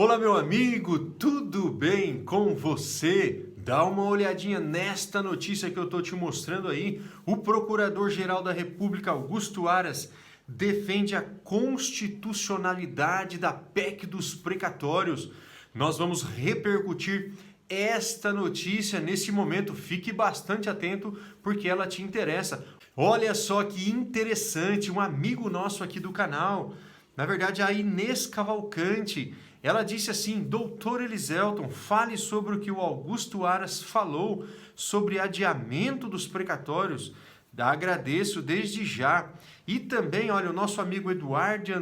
Olá, meu amigo, tudo bem com você? Dá uma olhadinha nesta notícia que eu estou te mostrando aí. O Procurador-Geral da República, Augusto Aras, defende a constitucionalidade da PEC dos precatórios. Nós vamos repercutir esta notícia nesse momento. Fique bastante atento porque ela te interessa. Olha só que interessante, um amigo nosso aqui do canal, na verdade a Inês Cavalcante, ela disse assim: Doutor Eliselton, fale sobre o que o Augusto Aras falou sobre adiamento dos precatórios. Agradeço desde já. E também, olha, o nosso amigo Eduardo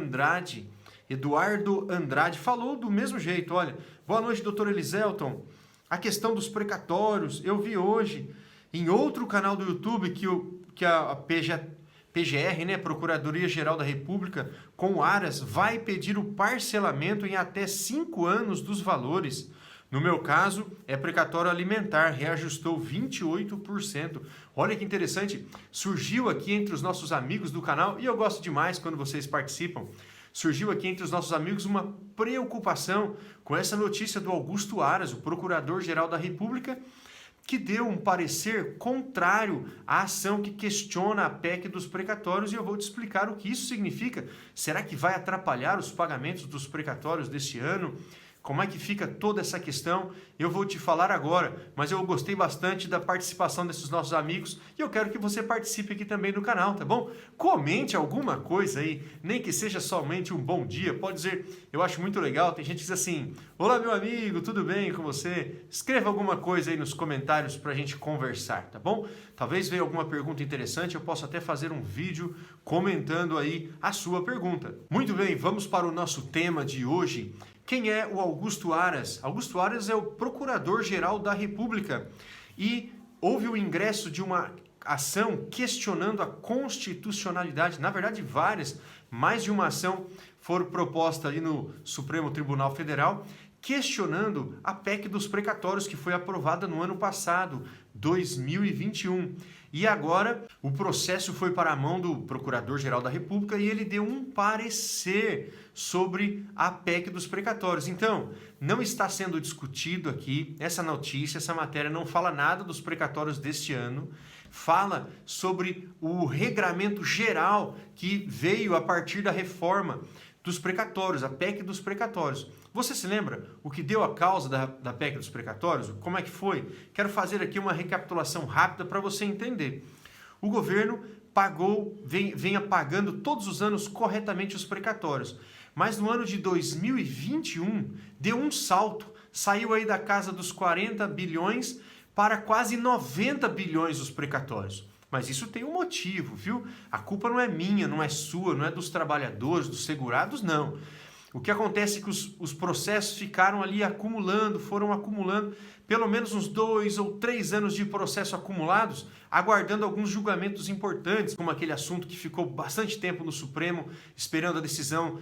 Andrade falou do mesmo jeito. Olha, boa noite, doutor Eliselton. A questão dos precatórios, eu vi hoje em outro canal do YouTube que a PGR, né, Procuradoria-Geral da República, com o Aras, vai pedir o parcelamento em até 5 anos dos valores. No meu caso, é precatório alimentar, reajustou 28%. Olha que interessante, surgiu aqui entre os nossos amigos do canal, e eu gosto demais quando vocês participam, surgiu aqui entre os nossos amigos uma preocupação com essa notícia do Augusto Aras, o Procurador-Geral da República, que deu um parecer contrário à ação que questiona a PEC dos precatórios, e eu vou te explicar o que isso significa. Será que vai atrapalhar os pagamentos dos precatórios deste ano? Como é que fica toda essa questão? Eu vou te falar agora, mas eu gostei bastante da participação desses nossos amigos e eu quero que você participe aqui também no canal, tá bom? Comente alguma coisa aí, nem que seja somente um bom dia, pode dizer, eu acho muito legal, tem gente que diz assim: olá meu amigo, tudo bem com você? Escreva alguma coisa aí nos comentários pra gente conversar, tá bom? Talvez venha alguma pergunta interessante, eu posso até fazer um vídeo comentando aí a sua pergunta. Muito bem, vamos para o nosso tema de hoje. Quem é o Augusto Aras? Augusto Aras é o Procurador-Geral da República e houve o ingresso de uma ação questionando a constitucionalidade, na verdade várias, mais de uma ação foram propostas ali no Supremo Tribunal Federal, questionando a PEC dos precatórios que foi aprovada no ano passado, 2021. E agora o processo foi para a mão do Procurador-Geral da República e ele deu um parecer sobre a PEC dos precatórios. Então, não está sendo discutido aqui essa notícia, essa matéria não fala nada dos precatórios deste ano, fala sobre o regramento geral que veio a partir da reforma dos precatórios, a PEC dos precatórios. Você se lembra o que deu a causa da PEC dos precatórios? Como é que foi? Quero fazer aqui uma recapitulação rápida para você entender. O governo venha pagando todos os anos corretamente os precatórios, mas no ano de 2021 deu um salto, saiu aí da casa dos 40 bilhões para quase 90 bilhões os precatórios. Mas isso tem um motivo, viu? A culpa não é minha, não é sua, não é dos trabalhadores, dos segurados, não. O que acontece é que os processos ficaram ali acumulando, foram acumulando pelo menos uns 2 ou 3 anos de processo acumulados, aguardando alguns julgamentos importantes, como aquele assunto que ficou bastante tempo no Supremo, esperando a decisão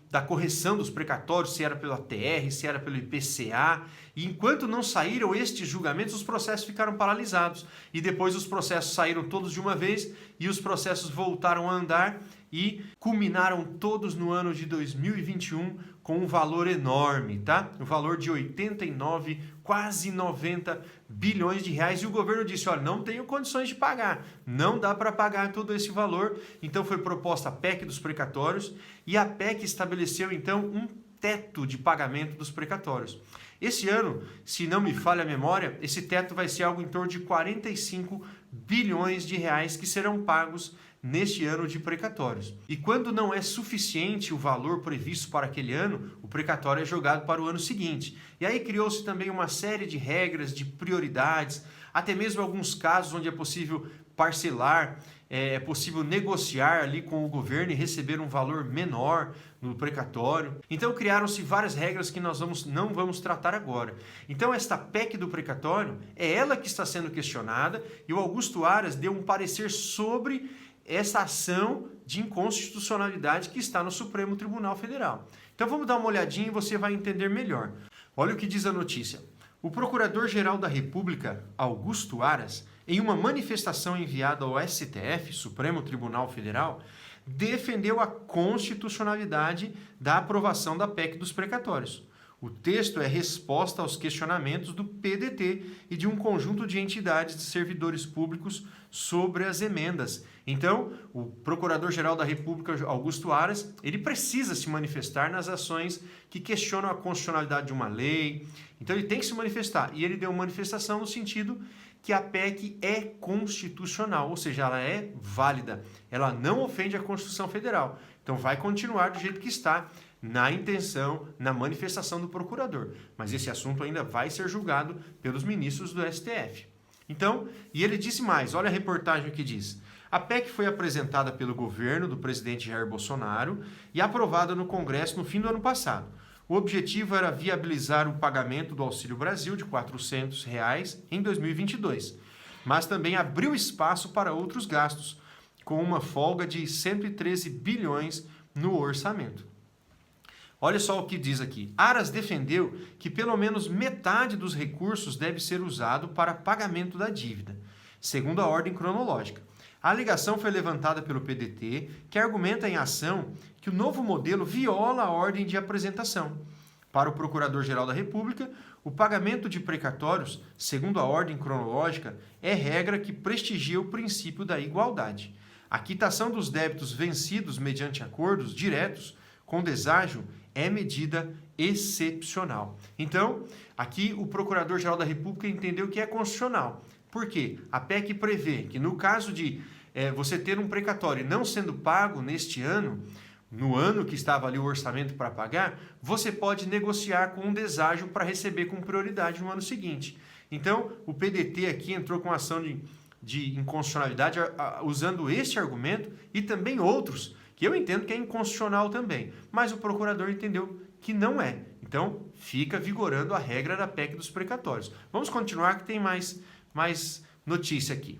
da correção dos precatórios, se era pelo ATR, se era pelo IPCA. E enquanto não saíram estes julgamentos, os processos ficaram paralisados. E depois os processos saíram todos de uma vez e os processos voltaram a andar e culminaram todos no ano de 2021 com um valor enorme, tá? Um valor de 89, quase 90 bilhões de reais. E o governo disse: olha, não tenho condições de pagar, não dá para pagar todo esse valor. Então foi proposta a PEC dos precatórios e a PEC estabeleceu então um teto de pagamento dos precatórios. Esse ano, se não me falha a memória, esse teto vai ser algo em torno de 45 bilhões de reais que serão pagos neste ano de precatórios. E quando não é suficiente o valor previsto para aquele ano, o precatório é jogado para o ano seguinte. E aí criou-se também uma série de regras, de prioridades, até mesmo alguns casos onde é possível parcelar, é possível negociar ali com o governo e receber um valor menor no precatório. Então criaram-se várias regras que nós não vamos tratar agora. Então esta PEC do precatório é ela que está sendo questionada e o Augusto Aras deu um parecer sobre essa ação de inconstitucionalidade que está no Supremo Tribunal Federal. Então vamos dar uma olhadinha e você vai entender melhor. Olha o que diz a notícia. O Procurador-Geral da República, Augusto Aras, em uma manifestação enviada ao STF, Supremo Tribunal Federal, defendeu a constitucionalidade da aprovação da PEC dos precatórios. O texto é resposta aos questionamentos do PDT e de um conjunto de entidades de servidores públicos sobre as emendas. Então, o Procurador-Geral da República, Augusto Aras, ele precisa se manifestar nas ações que questionam a constitucionalidade de uma lei. Então, ele tem que se manifestar. E ele deu manifestação no sentido que a PEC é constitucional, ou seja, ela é válida. Ela não ofende a Constituição Federal. Então, vai continuar do jeito que está, na intenção, na manifestação do procurador. Mas esse assunto ainda vai ser julgado pelos ministros do STF. Então, e ele disse mais, olha a reportagem que diz. A PEC foi apresentada pelo governo do presidente Jair Bolsonaro e aprovada no Congresso no fim do ano passado. O objetivo era viabilizar o pagamento do Auxílio Brasil de R$ 400 em 2022, mas também abriu espaço para outros gastos, com uma folga de 113 bilhões no orçamento. Olha só o que diz aqui. Aras defendeu que pelo menos metade dos recursos deve ser usado para pagamento da dívida, segundo a ordem cronológica. A alegação foi levantada pelo PDT, que argumenta em ação que o novo modelo viola a ordem de apresentação. Para o Procurador-Geral da República, o pagamento de precatórios, segundo a ordem cronológica, é regra que prestigia o princípio da igualdade. A quitação dos débitos vencidos mediante acordos diretos com deságio é medida excepcional. Então, aqui o Procurador-Geral da República entendeu que é constitucional. Por quê? A PEC prevê que no caso de você ter um precatório não sendo pago neste ano, no ano que estava ali o orçamento para pagar, você pode negociar com um deságio para receber com prioridade no ano seguinte. Então, o PDT aqui entrou com ação de inconstitucionalidade usando este argumento e também outros, que eu entendo que é inconstitucional também, mas o procurador entendeu que não é. Então, fica vigorando a regra da PEC dos precatórios. Vamos continuar que tem mais notícia aqui.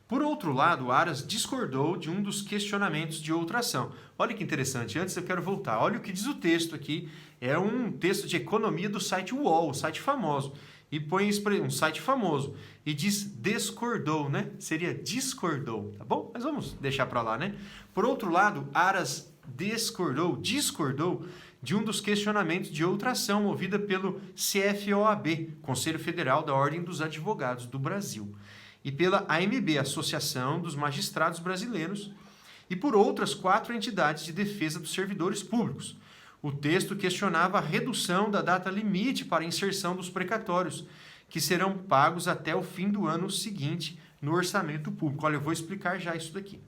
Por outro lado, Aras discordou de um dos questionamentos de outra ação. Olha que interessante, antes eu quero voltar. Olha o que diz o texto aqui. É um texto de economia do site UOL, o site famoso. E põe um site famoso. E diz discordou, né? Seria discordou, tá bom? Mas vamos deixar para lá, né? Por outro lado, Aras discordou de um dos questionamentos de outra ação movida pelo CFOAB, Conselho Federal da Ordem dos Advogados do Brasil, e pela AMB, Associação dos Magistrados Brasileiros, e por outras 4 entidades de defesa dos servidores públicos. O texto questionava a redução da data limite para a inserção dos precatórios, que serão pagos até o fim do ano seguinte no orçamento público. Olha, eu vou explicar já isso daqui.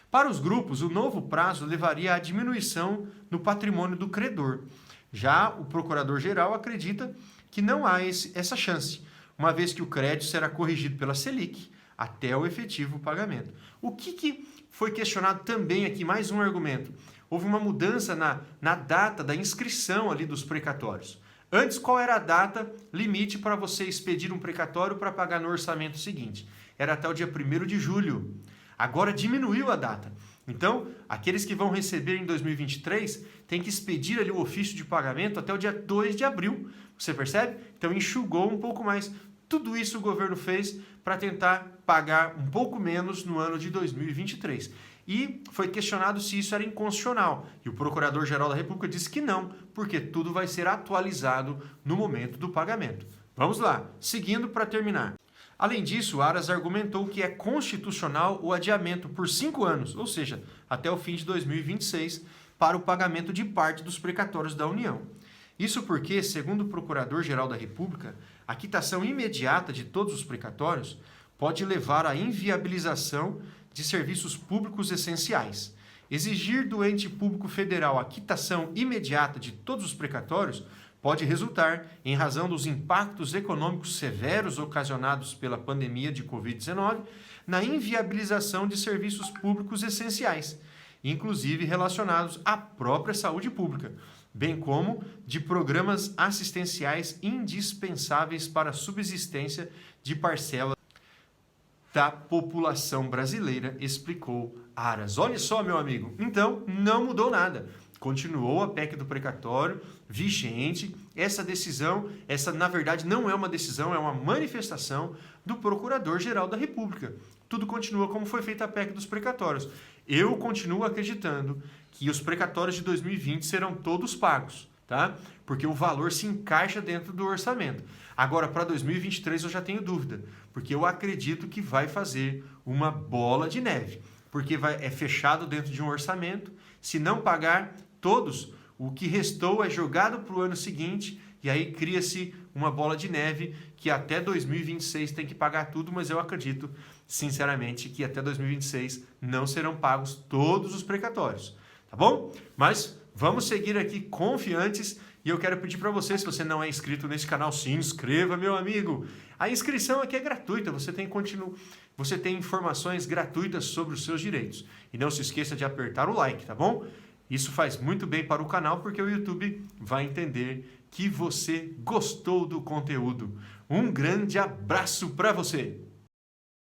Para os grupos, o novo prazo levaria à diminuição no patrimônio do credor. Já o Procurador-Geral acredita que não há essa chance, uma vez que o crédito será corrigido pela Selic até o efetivo pagamento. O que foi questionado também aqui, mais um argumento. Houve uma mudança na data da inscrição ali dos precatórios. Antes, qual era a data limite para você expedir um precatório para pagar no orçamento seguinte? Era até o dia 1º de julho. Agora diminuiu a data. Então, aqueles que vão receber em 2023 têm que expedir ali o ofício de pagamento até o dia 2 de abril. Você percebe? Então, enxugou um pouco mais. Tudo isso o governo fez para tentar pagar um pouco menos no ano de 2023. E foi questionado se isso era inconstitucional. E o Procurador-Geral da República disse que não, porque tudo vai ser atualizado no momento do pagamento. Vamos lá, seguindo para terminar. Além disso, Aras argumentou que é constitucional o adiamento por 5 anos, ou seja, até o fim de 2026, para o pagamento de parte dos precatórios da União. Isso porque, segundo o Procurador-Geral da República, a quitação imediata de todos os precatórios pode levar à inviabilização de serviços públicos essenciais. Exigir do ente público federal a quitação imediata de todos os precatórios pode resultar, em razão dos impactos econômicos severos ocasionados pela pandemia de Covid-19, na inviabilização de serviços públicos essenciais, inclusive relacionados à própria saúde pública, bem como de programas assistenciais indispensáveis para a subsistência de parcela da população brasileira, explicou Aras. Olha só, meu amigo, então não mudou nada. Continuou a PEC do precatório vigente. Essa decisão, na verdade não é uma decisão, é uma manifestação do Procurador-Geral da República. Tudo continua como foi feita a PEC dos precatórios. Eu continuo acreditando que os precatórios de 2020 serão todos pagos. tá? Porque o valor se encaixa dentro do orçamento. Agora, para 2023 eu já tenho dúvida, porque eu acredito que vai fazer uma bola de neve, porque é fechado dentro de um orçamento. Se não pagar todos, o que restou é jogado para o ano seguinte e aí cria-se uma bola de neve que até 2026 tem que pagar tudo, mas eu acredito, sinceramente, que até 2026 não serão pagos todos os precatórios, tá bom? Mas vamos seguir aqui confiantes e eu quero pedir para você, se você não é inscrito nesse canal, se inscreva, meu amigo. A inscrição aqui é gratuita, você tem informações gratuitas sobre os seus direitos. E não se esqueça de apertar o like, tá bom? Isso faz muito bem para o canal, porque o YouTube vai entender que você gostou do conteúdo. Um grande abraço para você!